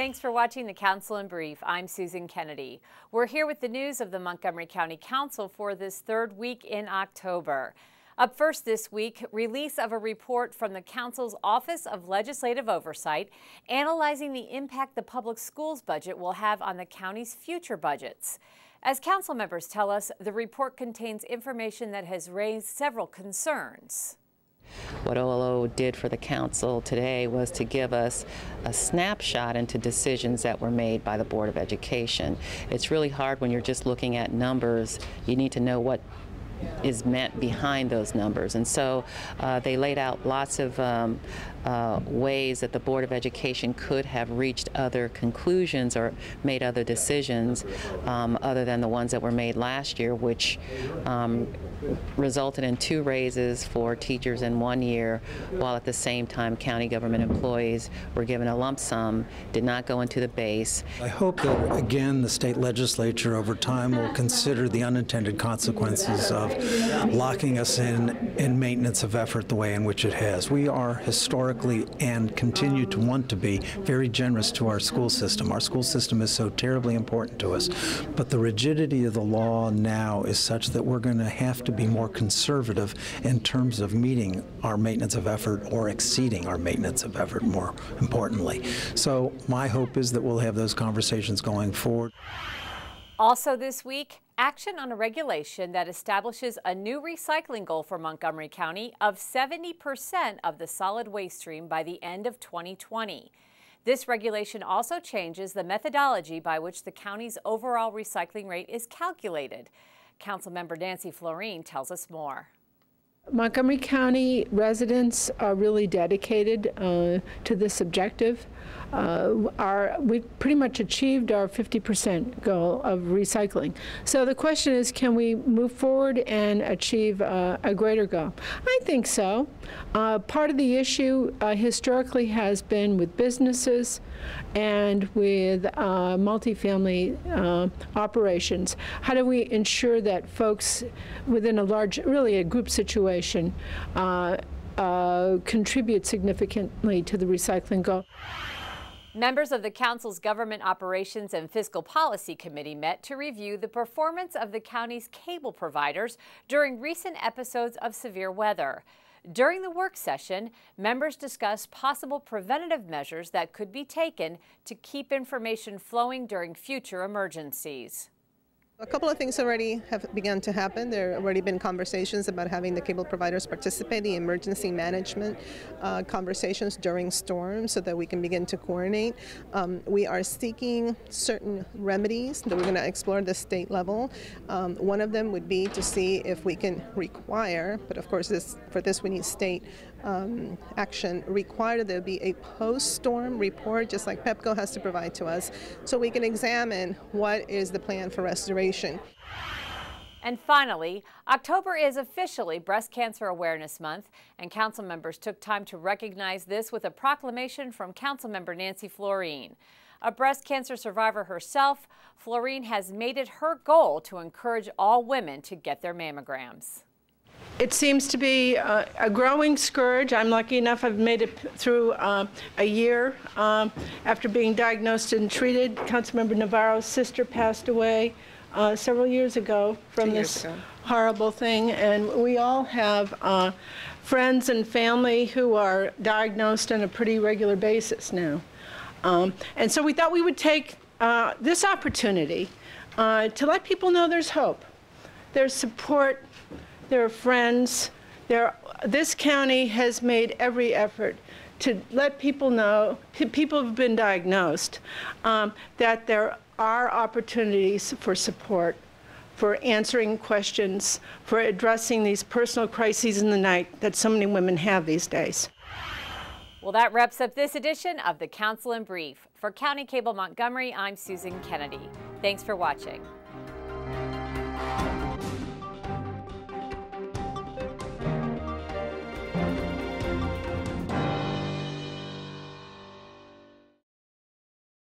Thanks for watching the Council in Brief. I'm Susan Kennedy. We're here with the news of the Montgomery County Council for this third week in October. Up first this week, release of a report from the Council's Office of Legislative Oversight analyzing the impact the public schools budget will have on the county's future budgets. As council members tell us, the report contains information that has raised several concerns. What OLO did for the council today was to give us a snapshot into decisions that were made by the Board of Education. It's really hard when you're just looking at numbers. You need to know what is meant behind those numbers. And so they laid out lots of ways that the Board of Education could have reached other conclusions or made other decisions other than the ones that were made last year, which resulted in 2 raises for teachers in 1 year, while at the same time county government employees were given a lump sum, did not go into the base. I hope that, again, the state legislature over time will consider the unintended consequences of locking us in maintenance of effort the way in which it has. We are historically and continue to want to be very generous to our school system. Our school system is so terribly important to us, but the rigidity of the law now is such that we're going to have to be more conservative in terms of meeting our maintenance of effort or exceeding our maintenance of effort, more importantly. So my hope is that we'll have those conversations going forward. Also this week, action on a regulation that establishes a new recycling goal for Montgomery County of 70% of the solid waste stream by the end of 2020. This regulation also changes the methodology by which the county's overall recycling rate is calculated. Councilmember Nancy Florine tells us more. Montgomery County residents are really dedicated to this objective. We've pretty much achieved our 50% goal of recycling. So the question is, can we move forward and achieve a greater goal? I think so. Part of the issue historically has been with businesses and with multifamily operations. How do we ensure that folks within really a group situation contribute significantly to the recycling goal? Members of the Council's Government Operations and Fiscal Policy Committee met to review the performance of the county's cable providers during recent episodes of severe weather. During the work session, members discussed possible preventative measures that could be taken to keep information flowing during future emergencies. A couple of things already have begun to happen. There have already been conversations about having the cable providers participate in emergency management conversations during storms so that we can begin to coordinate. We are seeking certain remedies that we're going to explore at the state level. One of them would be to see if we can require, but of course for this we need state action, require that there be a post-storm report, just like PEPCO has to provide to us, so we can examine what is the plan for restoration. And finally, October is officially Breast Cancer Awareness Month, and council members took time to recognize this with a proclamation from Councilmember Nancy Florine. A breast cancer survivor herself, Florine has made it her goal to encourage all women to get their mammograms. It seems to be a growing scourge. I'm lucky enough I've made it through a year after being diagnosed and treated. Councilmember Navarro's sister passed away several years ago from this horrible thing, and we all have friends and family who are diagnosed on a pretty regular basis now. And so we thought we would take this opportunity to let people know there's hope, there's support, there are friends. This county has made every effort to let people know, people who've been diagnosed, that there are opportunities for support, for answering questions, for addressing these personal crises in the night that so many women have these days. Well, that wraps up this edition of the Council in Brief. For County Cable Montgomery, I'm Susan Kennedy. Thanks for watching.